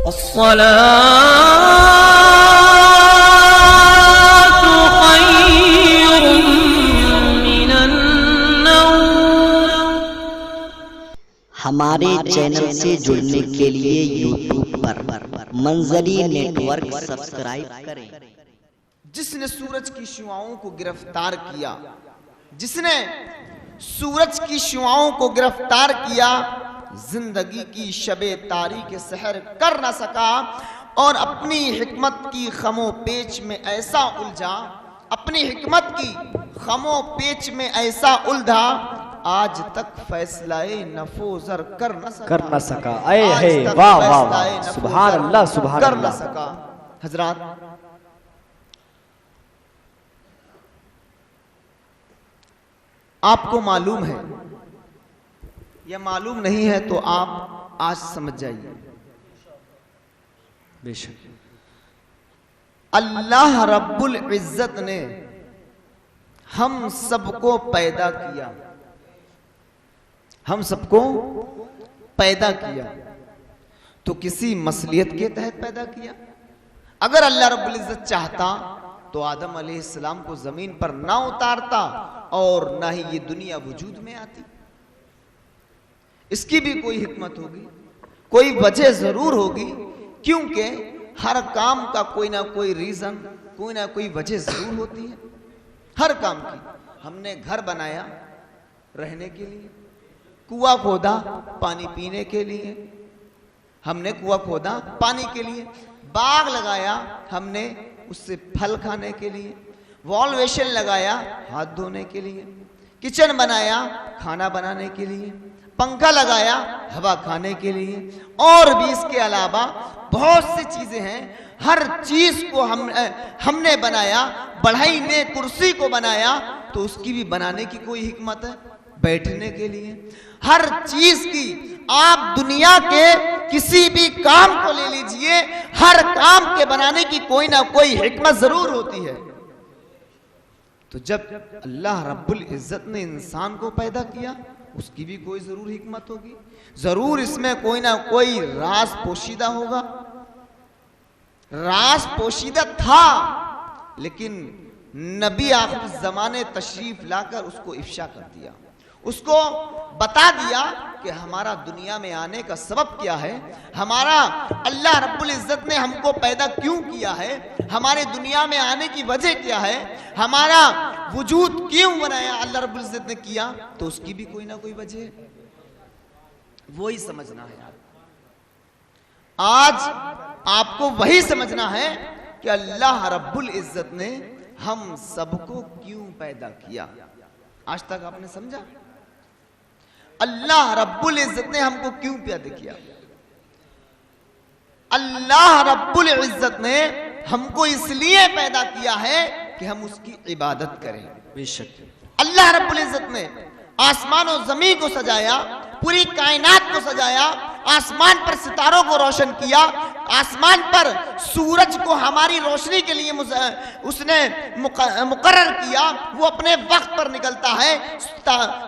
الصلاة خير من النوم۔ ہمارے چینل سے جڑنے کے لیے یوٹیوب پر منظری نیٹ ورک سبسکرائب کریں۔ جس نے سورج کی شعاعوں کو گرفتار کیا، جس نے سورج کی شعاعوں کو گرفتار کیا، زندگی کی شب تاریک سحر کر نہ سکا اور اپنی حکمت کی خم و پیچ میں ایسا الجھا، اپنی حکمت کی خم و پیچ میں ایسا الجھا، آج تک فیصلہ نفع و زر کر نہ سکا۔ اے ہے واہ واہ واہ، سبحان اللہ سبحان کر نہ اللہ۔ سکا۔ حضرات، آپ کو معلوم ہے یا معلوم نہیں ہے تو آپ آج سمجھ جائیے، بے شک اللہ رب العزت نے ہم سب کو پیدا کیا، ہم سب کو پیدا کیا تو کسی مصلحت کے تحت پیدا کیا۔ اگر اللہ رب العزت چاہتا تو آدم علیہ السلام کو زمین پر نہ اتارتا اور نہ ہی یہ دنیا وجود میں آتی۔ اس کی بھی کوئی حکمت ہوگی، کوئی وجہ ضرور ہوگی، کیونکہ ہر کام کا کوئی نہ کوئی ریزن، کوئی نہ کوئی وجہ ضرور ہوتی ہے ہر کام کی۔ ہم نے گھر بنایا رہنے کے لیے، کنواں کھودا پانی پینے کے لیے، ہم نے کنواں کھودا پانی کے لیے، باغ لگایا ہم نے اس سے پھل کھانے کے لیے، وال ویشن لگایا ہاتھ دھونے کے لیے، کچن بنایا کھانا بنانے کے لیے، پنکھا لگایا ہوا کھانے کے لیے، اور بھی اس کے علاوہ بہت سی چیزیں ہیں۔ ہر چیز کو ہم نے بنایا، بڑھئی نے کرسی کو بنایا تو اس کی بھی بنانے کی کوئی حکمت ہے، بیٹھنے کے لیے۔ ہر چیز کی، آپ دنیا کے کسی بھی کام کو لے لیجئے، ہر کام کے بنانے کی کوئی نہ کوئی حکمت ضرور ہوتی ہے۔ تو جب اللہ رب العزت نے انسان کو پیدا کیا، اس کی بھی کوئی ضرور حکمت ہوگی، ضرور اس میں کوئی نہ کوئی راز پوشیدہ ہوگا۔ راز پوشیدہ تھا، لیکن نبی آخر زمانے تشریف لا کر اس کو افشا کر دیا، اس کو بتا دیا کہ ہمارا دنیا میں آنے کا سبب کیا ہے، ہمارا اللہ رب العزت نے ہم کو پیدا کیوں کیا ہے، ہمارے دنیا میں آنے کی وجہ کیا ہے، ہمارا وجود کیوں بنایا اللہ رب العزت نے کیا، تو اس کی بھی کوئی نہ کوئی وجہ ہے، وہی سمجھنا ہے۔ آج آپ کو وہی سمجھنا ہے کہ اللہ رب العزت نے ہم سب کو کیوں پیدا کیا۔ آج تک آپ نے سمجھا اللہ رب العزت نے ہم کو کیوں پیدا کیا؟ اللہ رب العزت نے ہم کو اس لیے پیدا کیا ہے کہ ہم اس کی عبادت کریں۔ بے شک اللہ رب العزت نے آسمان و زمین کو سجایا، پوری کائنات کو سجایا، آسمان پر ستاروں کو روشن کیا، آسمان پر سورج کو ہماری روشنی کے لیے اس نے مقرر کیا، وہ اپنے وقت پر نکلتا ہے،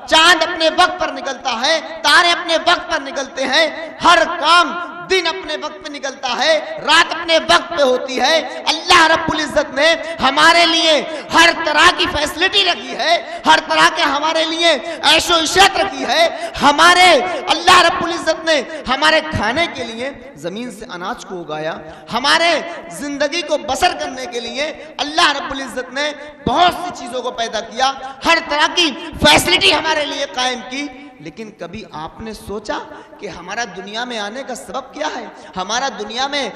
چاند اپنے وقت پر نکلتا ہے، تارے اپنے وقت پر نکلتے ہیں، ہر کام دن اپنے وقت پہ نکلتا ہے، رات اپنے وقت پہ ہوتی ہے۔ اللہ رب العزت نے ہمارے لیے ہر طرح کی فیسلٹی رکھی ہے، ہر طرح کے ہمارے لیے عیش و عشرت رکھی ہے۔ ہمارے اللہ رب العزت نے ہمارے کھانے کے لیے زمین سے اناج کو اگایا، ہمارے زندگی کو بسر کرنے کے لیے اللہ رب العزت نے بہت سی چیزوں کو پیدا کیا، ہر طرح کی فیسلٹی ہمارے لیے قائم کی۔ لیکن کبھی آپ نے سوچا کہ ہمارا دنیا میں آنے کا سبب کیا ہے، ہمارا دنیا میں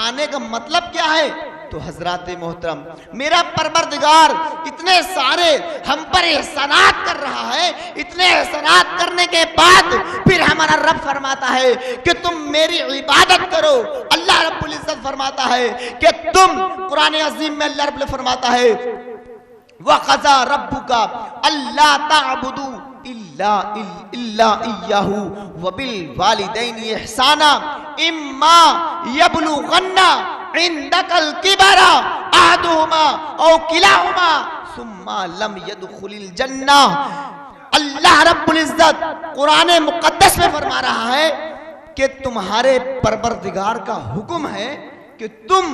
آنے کا مطلب کیا ہے؟ تو حضرات محترم، میرا پروردگار اتنے سارے ہم پر احسانات کر رہا ہے، اتنے احسانات کرنے کے بعد پھر ہمارا رب فرماتا ہے کہ تم میری عبادت کرو۔ اللہ رب العزت فرماتا ہے کہ تم، قرآن عظیم میں اللہ رب العزت فرماتا ہے وَقَضَى رَبُّكَ أَلَّا تَعْبُدُوا إِلَّا إِيَّاهُ وَبِالْوَالِدَيْنِ إِحْسَانًا إِمَّا يَبْلُغَنَّ عِندَكَ الْكِبَرَ أَحَدُهُمَا أَوْ كِلَاهُمَا ثُمَّ لَمْ يَدْخُلِ الْجَنَّةَ۔ اللہ رب العزت قرآن مقدس میں فرما رہا ہے کہ تمہارے پروردگار کا حکم ہے کہ تم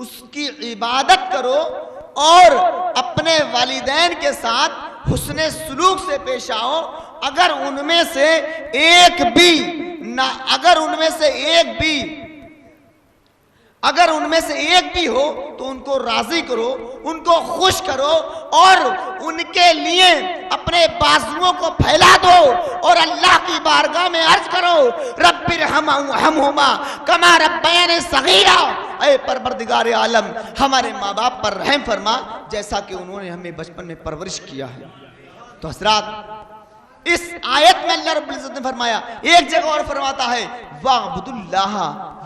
اس کی عبادت کرو اور اپنے والدین کے ساتھ حسن سلوک سے پیش آؤ. اگر ان میں سے ایک بھی ہو تو ان کو راضی کرو, ان کو خوش کرو اور ان کے لیے اپنے بازوؤں کو پھیلا دو اور اللہ کی بارگاہ میں عرض کرو رب ارحمہما کما ربیانی صغیرا, اے پروردگار عالم ہمارے ماں باپ پر رحم فرما جیسا کہ انہوں نے ہمیں بچپن میں پرورش کیا ہے. تو حضرات اس آیت میں اللہ رب العزت نے فرمایا, ایک جگہ اور فرماتا ہے وَاعْبُدُوا اللَّهَ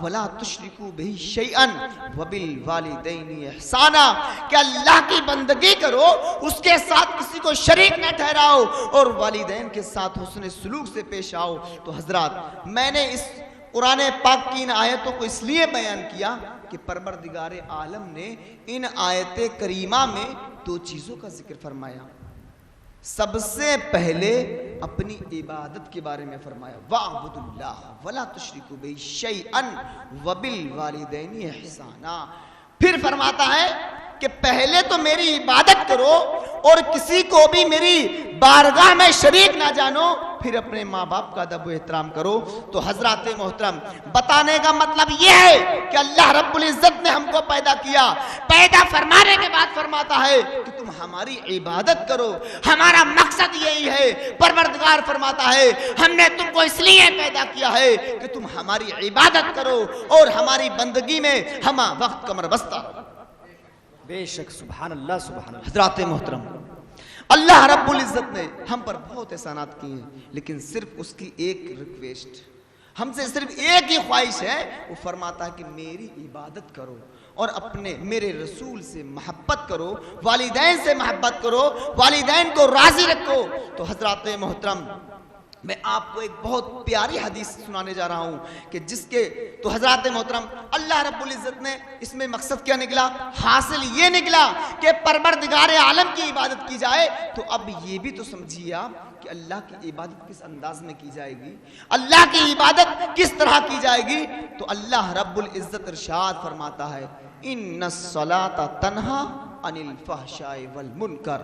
وَلَا تُشْرِكُوا بِهِ شَيْئًا وَبِالْوَالِدَيْنِ إِحْسَانًا, کہ اللہ کی بندگی کرو, اس کے ساتھ کسی کو شریک نہ ٹھہراؤ اور والدین کے ساتھ حسن سلوک سے پیش آؤ. تو حضرات میں نے اس قرآن پاک کی ان آیتوں کو اس لیے بیان کیا کہ پروردگار عالم نے ان آیت کریمہ میں دو چیزوں کا ذکر فرمایا. سب سے پہلے اپنی عبادت کے بارے میں فرمایا وَاعْبُدُوا اللَّهَ وَلَا تُشْرِكُوا بِهِ شَيْئًا وَبِالْوَالِدَيْنِ إِحْسَانًا. پھر فرماتا ہے کہ پہلے تو میری عبادت کرو اور کسی کو بھی میری بارگاہ میں شریک نہ جانو, پھر اپنے ماں باپ کا ادب و احترام کرو. تو حضرات محترم, بتانے کا مطلب یہ ہے کہ اللہ رب العزت نے ہم کو پیدا کیا, پیدا فرمانے کے بعد فرماتا ہے کہ تم ہماری عبادت کرو. ہمارا مقصد یہی ہے, پروردگار فرماتا ہے ہم نے تم کو اس لیے پیدا کیا ہے کہ تم ہماری عبادت کرو اور ہماری بندگی میں ہم وقت کمر بستہ رہو. بے شک سبحان اللہ سبحان اللہ. حضرات محترم, اللہ رب العزت نے ہم پر بہت احسانات کیے ہیں, لیکن صرف اس کی ایک ریکویسٹ, ہم سے صرف ایک ہی خواہش ہے, وہ فرماتا ہے کہ میری عبادت کرو اور اپنے میرے رسول سے محبت کرو, والدین سے محبت کرو, والدین کو راضی رکھو. تو حضرات محترم, میں آپ کو ایک بہت پیاری حدیث سنانے جا رہا ہوں کہ جس کے تو حضرات محترم اللہ رب العزت نے اس میں مقصد کیا نکلا, حاصل یہ نکلا کہ پروردگار عالم کی عبادت کی جائے. تو اب یہ بھی تو سمجھیے آپ کہ اللہ کی عبادت کس انداز میں کی جائے گی, اللہ کی عبادت کس طرح کی جائے گی. تو اللہ رب العزت ارشاد فرماتا ہے ان الصلاۃ تنہا عن الفحشاء والمنکر.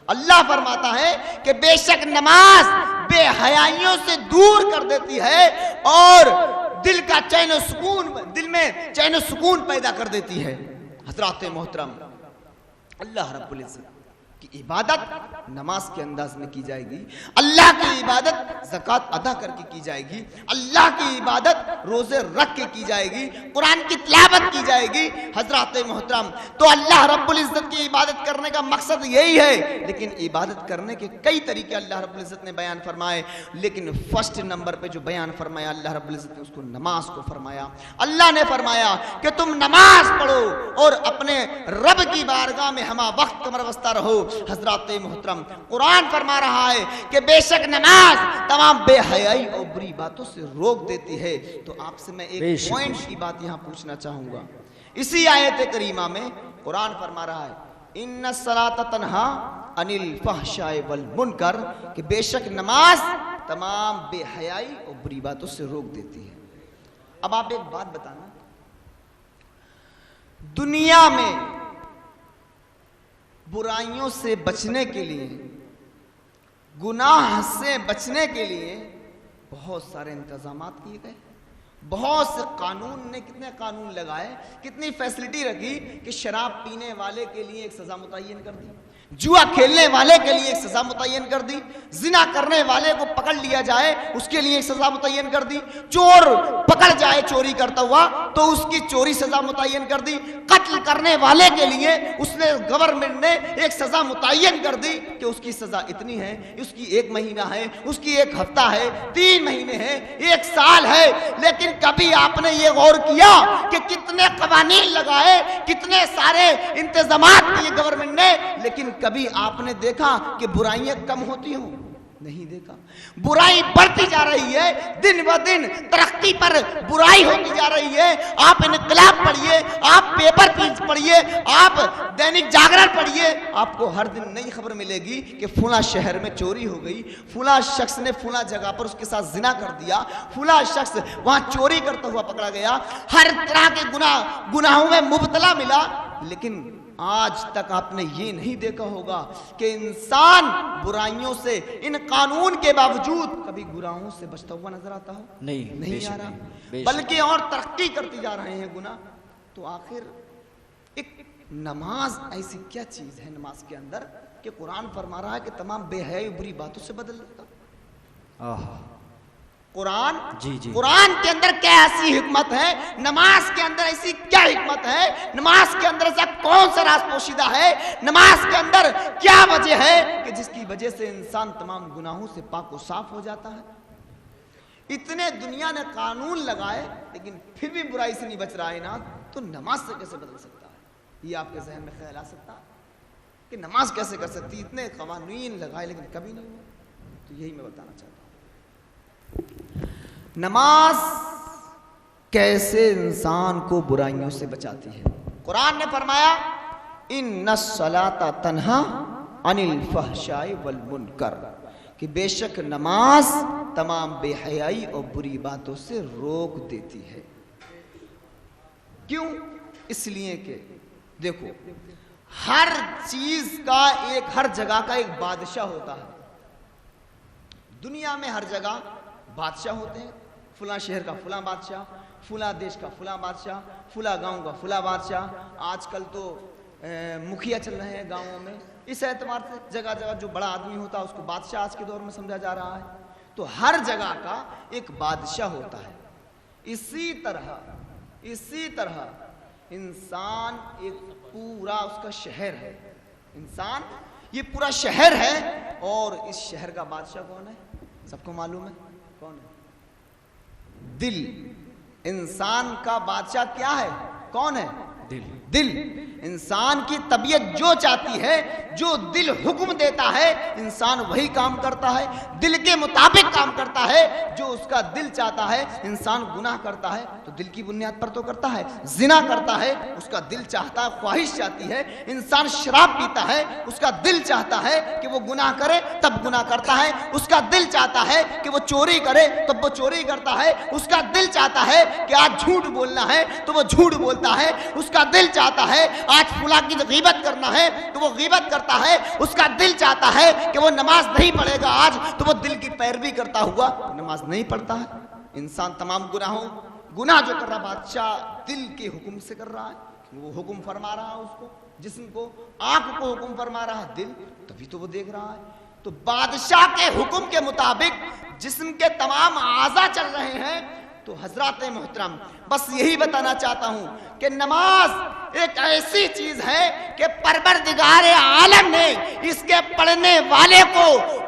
اللہ فرماتا ہے کہ بے شک نماز بے حیائیوں سے دور کر دیتی ہے اور دل کا چین و سکون, دل میں چین و سکون پیدا کر دیتی ہے. حضرات محترم, اللہ رب العزت کی عبادت نماز کے انداز میں کی جائے گی, اللہ کی عبادت زکوٰۃ ادا کر کے کی جائے گی, اللہ کی عبادت روزے رکھ کے کی جائے گی, قرآن کی تلاوت کی جائے گی. حضرات محترم, تو اللہ رب العزت کی عبادت کرنے کا مقصد یہی ہے, لیکن عبادت کرنے کے کئی طریقے اللہ رب العزت نے بیان فرمائے, لیکن فرسٹ نمبر پہ جو بیان فرمایا اللہ رب العزت نے اس کو نماز کو فرمایا. اللہ نے فرمایا کہ تم نماز پڑھو اور اپنے رب کی بارگاہ میں ہمہ وقت کمر بستہ رہو. حضرات محترم, قرآن فرما رہا ہے کہ بے شک نماز تمام بے حیائی اور بری باتوں سے روک دیتی ہے. تو آپ سے میں ایک پوائنٹ کی بات یہاں پوچھنا چاہوں گا. اسی آیت کریمہ میں قرآن فرما رہا ہے ان الصلاۃ تنہا عن الفحشاء والمنکر, کہ بے شک نماز تمام بے حیائی اور بری باتوں سے روک دیتی ہے. اب آپ ایک بات بتانا, دنیا میں برائیوں سے بچنے کے لیے, گناہ سے بچنے کے لیے بہت سارے انتظامات کیے گئے, بہت سے قانون نے کتنے قانون لگائے, کتنی فیسلٹی رکھی کہ شراب پینے والے کے لیے ایک سزا متعین کر دی, جوا کھیلنے والے کے لیے ایک سزا متعین کر دی, زنا کرنے والے کو پکڑ لیا جائے اس کے لیے ایک سزا متعین کر دی, چور پکڑ جائے چوری کرتا ہوا تو اس کی چوری سزا متعین کر دی, قتل کرنے والے کے لیے اس نے گورنمنٹ نے ایک سزا متعین کر دی کہ اس کی سزا اتنی ہے, اس کی 1 مہینہ ہے, اس کی 1 ہفتہ ہے, 3 مہینے ہے, 1 سال ہے. لیکن کبھی آپ نے یہ غور کیا کہ کتنے قوانین لگائے, کتنے سارے انتظامات کیے گورنمنٹ نے, لیکن کبھی آپ نے دیکھا کہ برائیاں کم ہوتی ہوں؟ نہیں دیکھا. برائی بڑھتی جا رہی ہے، دن ب دن ترقی پر برائی ہوتی جا رہی ہے. آپ انقلاب پڑھیے، آپ پیپر پڑھیے، آپ دینک جاگرن پڑھیے، آپ کو ہر دن نئی خبر ملے گی کہ فلاں شہر میں چوری ہو گئی، فلاں شخص نے فلاں جگہ پر اس کے ساتھ زنا کر دیا، فلاں شخص وہاں چوری کرتا ہوا پکڑا گیا، ہر طرح کے گناہوں میں مبتلا ملا. لیکن آج تک آپ نے یہ نہیں دیکھا ہوگا کہ انسان برائیوں سے ان قانون کے باوجود کبھی گناہوں سے بچتا ہوا نظر آتا ہو؟ نہیں آ رہا، بلکہ اور ترقی کرتی جا رہے ہیں گناہ. تو آخر ایک نماز ایسی کیا چیز ہے نماز کے اندر کہ قرآن فرما رہا ہے کہ تمام بے حیائی بری باتوں سے بدل دیتا؟ قرآن کے اندر کیا ایسی حکمت ہے؟ نماز کے اندر ایسی کیا حکمت ہے؟ نماز کے اندر ایسا کون سا راز پوشیدہ ہے؟ نماز کے اندر کیا وجہ ہے کہ جس کی وجہ سے انسان تمام گناہوں سے پاک و صاف ہو جاتا ہے؟ اتنے دنیا نے قانون لگائے لیکن پھر بھی برائی سے نہیں بچ رہا ہے نا، تو نماز سے کیسے بدل سکتا ہے؟ یہ آپ کے ذہن میں خیال آ سکتا ہے کہ نماز کیسے کر سکتی؟ اتنے قوانین لگائے لیکن کبھی نہیں ہوا. تو یہی میں بتانا چاہتا ہوں، نماز کیسے انسان کو برائیوں سے بچاتی ہے. قرآن نے فرمایا ان الصلاۃ تنہا عن الفحشاء والمنکر، کہ بے شک نماز تمام بے حیائی اور بری باتوں سے روک دیتی ہے. کیوں؟ اس لیے کہ دیکھو ہر چیز کا ہر جگہ کا ایک بادشاہ ہوتا ہے. دنیا میں ہر جگہ بادشاہ ہوتے ہیں، فلاں شہر کا فلاں بادشاہ، فلاں دیش کا فلاں بادشاہ، فلاں گاؤں کا فلاں بادشاہ. آج کل تو مکھیا چل رہے ہیں گاؤں میں، اس اعتبار سے جگہ جگہ جو بڑا آدمی ہوتا ہے اس کو بادشاہ آج کے دور میں سمجھا جا رہا ہے. تو ہر جگہ کا ایک بادشاہ ہوتا ہے. اسی طرح انسان ایک پورا اس کا شہر ہے. انسان یہ پورا شہر ہے، اور اس شہر کا بادشاہ کون ہے؟ سب کو معلوم ہے کون ہے؟ دل. انسان کا بادشاہ کیا ہے؟ کون ہے؟ دل. انسان کی طبیعت جو چاہتی ہے، جو دل حکم دیتا ہے انسان وہی کام کرتا ہے، دل کے مطابق کام کرتا ہے. جو اس کا دل چاہتا ہے انسان گناہ کرتا ہے تو دل کی بنیاد پر تو کرتا ہے. زنا کرتا ہے اس کا دل چاہتا ہے، خواہش چاہتی ہے. انسان شراب پیتا ہے اس کا دل چاہتا ہے کہ وہ گناہ کرے تب گناہ کرتا ہے. اس کا دل چاہتا ہے کہ وہ چوری کرے تب وہ چوری کرتا ہے. اس کا دل چاہتا ہے کہ آج جھوٹ بولنا ہے تو وہ جھوٹ بولتا ہے. اس کا دل چاہتا ہے آج فلاں کی غیبت کرنا ہے تو وہ غیبت کرتا ہے. اس کا دل چاہتا ہے کہ وہ نماز نہیں پڑھے گا آج تو وہ دل کی پیروی کرتا ہوا نماز نہیں پڑھتا ہے. انسان تمام گناہ جو کر رہا بادشاہ دل کے حکم سے کر رہا ہے. وہ حکم فرما رہا ہے اس کو، جسم کو، آنکھ کو حکم فرما رہا ہے دل، تبھی تو وہ دیکھ رہا ہے. تو بادشاہ کے حکم کے مطابق جسم کے تمام اعضاء چل رہے ہیں. تو حضرات محترم بس یہی بتانا چاہتا ہوں کہ نماز ایک ایسی چیز ہے کہ پروردگار عالم نے اس کے پڑھنے والے کو،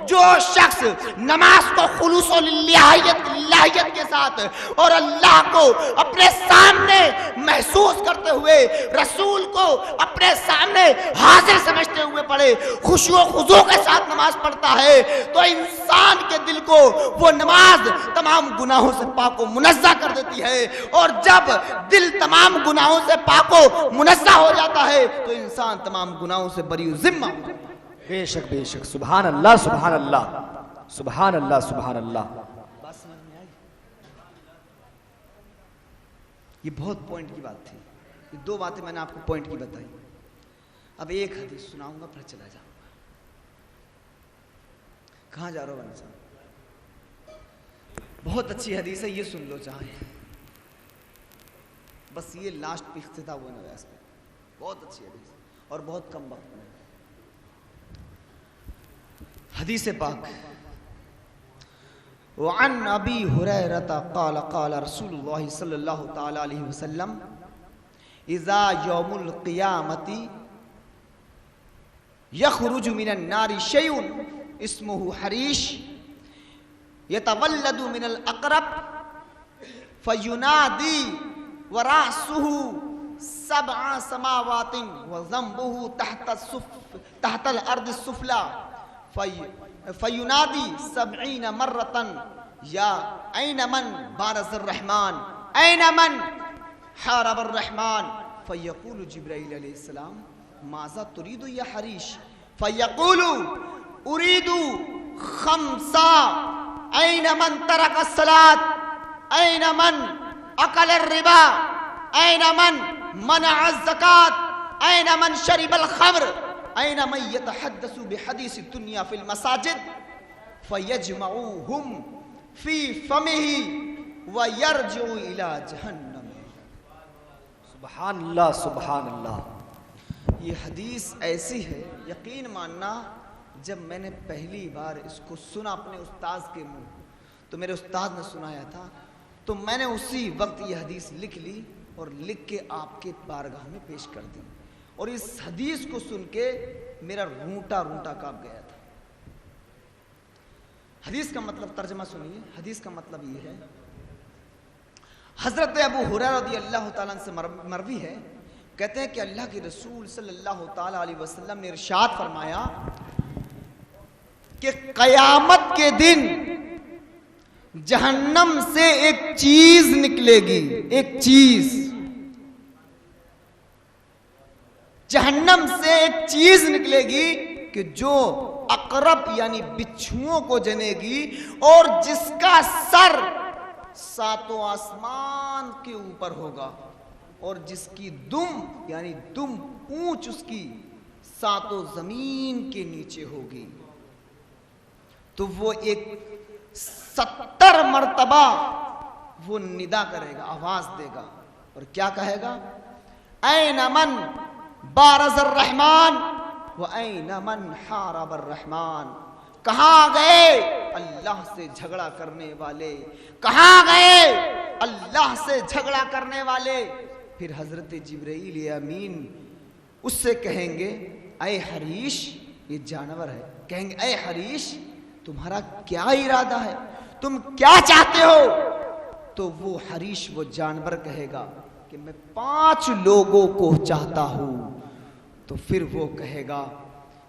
جو شخص نماز کو خلوص و للہیت کے ساتھ اور اللہ کو اپنے سامنے محسوس کرتے ہوئے، رسول کو اپنے سامنے حاضر سمجھتے ہوئے پڑھے، خشوع و خضوع کے ساتھ نماز پڑھتا ہے، تو انسان کے دل کو وہ نماز تمام گناہوں سے پاک و منزہ کر دیتی ہے. اور جب دل تمام گناہوں سے پاک و منزہ ہو جاتا ہے تو انسان تمام گناہوں سے بری ذمہ ہو جاتا ہے. بے شک بے شک، سبحان اللہ سبحان اللہ سبحان اللہ سبحان اللہ. بات سمجھ میں آئی؟ یہ بہت پوائنٹ کی بات تھی. یہ دو باتیں میں نے آپ کو پوائنٹ کی بتائی. اب ایک حدیث سناؤں گا پھر چلا جاؤں گا. کہاں جا رہا ہو بھائی صاحب؟ بہت اچھی حدیث ہے، یہ سن لو چاہیں. بس یہ لاسٹ پہ اختتام ہونے والا ہے. بہت اچھی حدیث اور بہت کم وقت میں. حدیث پاک وعن ابی ہریرہ قال قال رسول اللہ صلی اللہ تعالی علیہ وسلم اذا یوم القیامت یخرج من النار شیء اسمه حریش یتولد من الاقرب فینادی ورأسه 7 سماوات وذنبه تحت الارض السفلى فینادی 70 مرتن یا این من بارز الرحمن این من حارب الرحمن فیقول جبرائیل علیہ السلام ماذا تريد یا حریش فیقول اريد 5 این من ترک الصلاة این من اکل الربا این من منع الزکاة این من شرب الخمر این من يتحدث بحدیث الدنیا فی المساجد فیجمعوهم فی فمه ویرجع الى جہنم. سبحان اللہ سبحان اللہ. یہ حدیث ایسی ہے یقین ماننا جب میں نے پہلی بار اس کو سنا اپنے استاذ کے منہ تو میرے استاد نے سنایا تھا تو میں نے اسی وقت یہ حدیث لکھ لی اور لکھ کے آپ کے بارگاہ میں پیش کر دی اور اس حدیث کو سن کے میرا رونٹا رونٹا کانپ گیا تھا. حدیث کا مطلب ترجمہ سنیے. حدیث کا مطلب یہ ہے حضرت ابو ہریرہ رضی اللہ تعالیٰ عنہ سے مروی ہے کہتے ہیں کہ اللہ کے رسول صلی اللہ تعالیٰ علیہ وسلم نے ارشاد فرمایا کہ قیامت کے دن جہنم سے ایک چیز نکلے گی. ایک چیز جہنم سے ایک چیز نکلے گی کہ جو عقرب یعنی بچھوؤں کو جنے گی اور جس کا سر 7 آسمان کے اوپر ہوگا اور جس کی دم یعنی دم پونچھ اس کی 7 زمین کے نیچے ہوگی. تو وہ ایک 70 مرتبہ وہ ندا کرے گا, آواز دے گا اور کیا کہے گا این من بارز الرحمن و این من حارب الرحمن. کہاں گئے اللہ سے جھگڑا کرنے والے, کہاں گئے اللہ سے جھگڑا کرنے والے. پھر حضرت جبرائیل امین اس سے کہیں گے اے حریش, یہ جانور ہے, کہیں گے اے حریش تمہارا کیا ارادہ ہے, تم کیا چاہتے ہو؟ تو وہ حریش وہ جانور کہے گا کہ میں 5 لوگوں کو چاہتا ہوں. تو پھر وہ کہے گا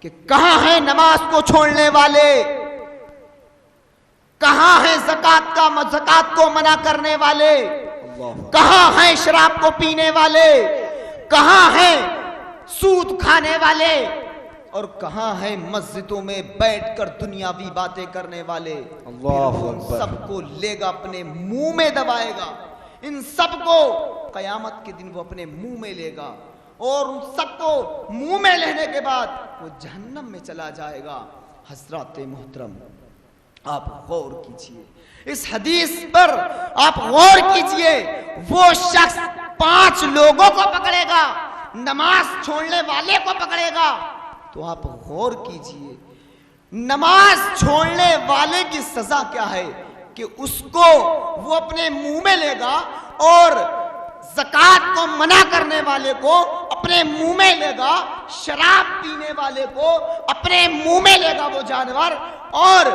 کہ کہاں ہیں نماز کو چھوڑنے والے, کہاں ہیں زکات کو منع کرنے والے, کہاں ہیں شراب کو پینے والے, کہاں ہیں سود کھانے والے, اور کہاں ہیں مسجدوں میں بیٹھ کر دنیاوی باتیں کرنے والے. اللہ ان سب کو لے گا اپنے منہ میں دبائے گا, ان سب کو قیامت کے دن وہ اپنے منہ میں لے گا اور ان سب کو منہ میں لینے کے بعد وہ جہنم میں چلا جائے گا. حضرات محترم آپ غور کیجئے اس حدیث پر, آپ غور کیجئے. وہ شخص 5 لوگوں کو پکڑے گا, نماز چھوڑنے والے کو پکڑے گا. تو آپ غور کیجئے نماز چھوڑنے والے کی سزا کیا ہے کہ اس کو وہ اپنے منہ میں لے گا اور زکات کو منع کرنے والے کو اپنے منہ میں لے گا, شراب پینے والے کو اپنے منہ میں لے گا وہ جانور, اور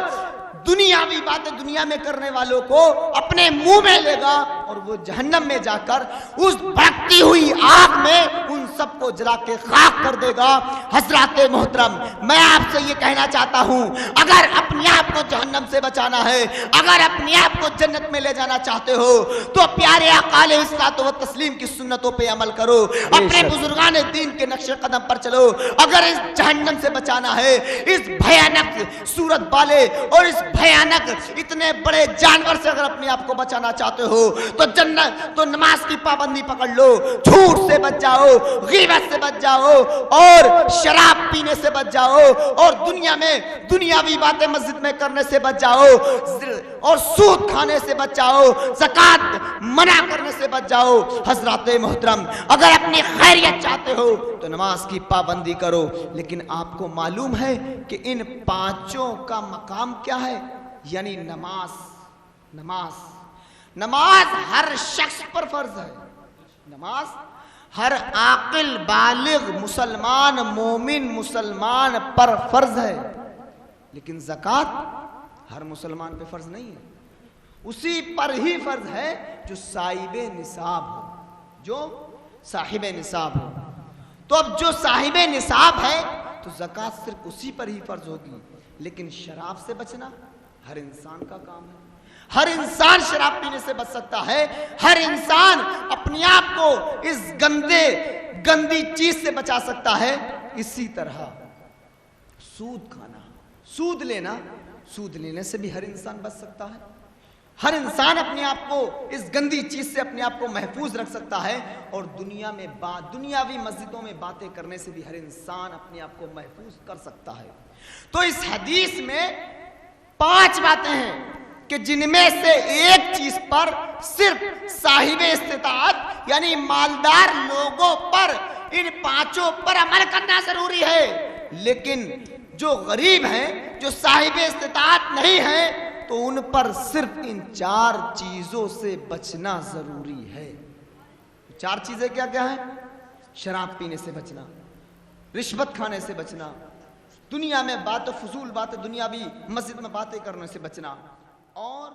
دنیاوی باتیں دنیا میں کرنے والوں کو اپنے منہ میں لے گا اور وہ جہنم میں جا کر اس بھڑکتی ہوئی آگ میں ان سب کو جلا کے خاک کر دے گا. حضرات محترم میں آپ سے یہ کہنا چاہتا ہوں اگر اپنے آپ کو جہنم سے بچانا ہے, اگر اپنے آپ کو جنت میں لے جانا چاہتے ہو تو پیارے آقا علیہ الصلوۃ والتسلیم کی سنتوں پہ عمل کرو, اپنے بزرگان دین کے نقش قدم پر چلو. اگر اس جہنم سے بچانا ہے, اس بھیانک صورت والے اور اس بھیانک اتنے بڑے جانور سے اگر اپنے آپ کو بچانا چاہتے ہو تو جنت تو نماز کی پابندی پکڑ لو, جھوٹ سے بچ جاؤ, غیبت سے بچ جاؤ اور شراب پینے سے بچ جاؤ اور دنیا میں دنیاوی باتیں مسجد میں کرنے سے بچ جاؤ اور سود کھانے سے بچ جاؤ, زکات منع کرنے سے بچ جاؤ. حضرات محترم اگر اپنی خیریت چاہتے ہو تو نماز کی پابندی کرو, لیکن آپ کو معلوم ہے کہ ان 5 کا مقام کیا ہے, یعنی نماز ہر شخص پر فرض ہے. نماز ہر عاقل بالغ مسلمان مومن مسلمان پر فرض ہے, لیکن زکات ہر مسلمان پہ فرض نہیں ہے. اسی پر ہی فرض ہے جو صاحب نصاب ہو, جو صاحب نصاب ہو. تو اب جو صاحب نصاب ہے تو زکات صرف اسی پر ہی فرض ہوگی. لیکن شراب سے بچنا ہر انسان کا کام ہے. ہر انسان شراب پینے سے بچ سکتا ہے. ہر انسان اپنے آپ کو اس گندی چیز سے بچا سکتا ہے. اسی طرح سود کھانا, سود لینا, سود لینے سے بھی ہر انسان بچ سکتا ہے. ہر انسان اپنے آپ کو اس گندی چیز سے اپنے آپ کو محفوظ رکھ سکتا ہے. اور دنیاوی مسجدوں میں باتیں کرنے سے بھی ہر انسان اپنے آپ کو محفوظ کر سکتا ہے. تو اس حدیث میں 5 باتیں ہیں کہ جن میں سے ایک چیز پر صرف صاحب استطاعت یعنی مالدار لوگوں پر ان 5 پر عمل کرنا ضروری ہے. لیکن جو غریب ہیں, جو صاحب استطاعت نہیں ہیں, تو ان پر صرف ان 4 چیزوں سے بچنا ضروری ہے. 4 چیزیں کیا کیا ہیں؟ شراب پینے سے بچنا, رشوت کھانے سے بچنا, دنیا میں فضول باتیں دنیاوی مسجد میں باتیں کرنے سے بچنا, اور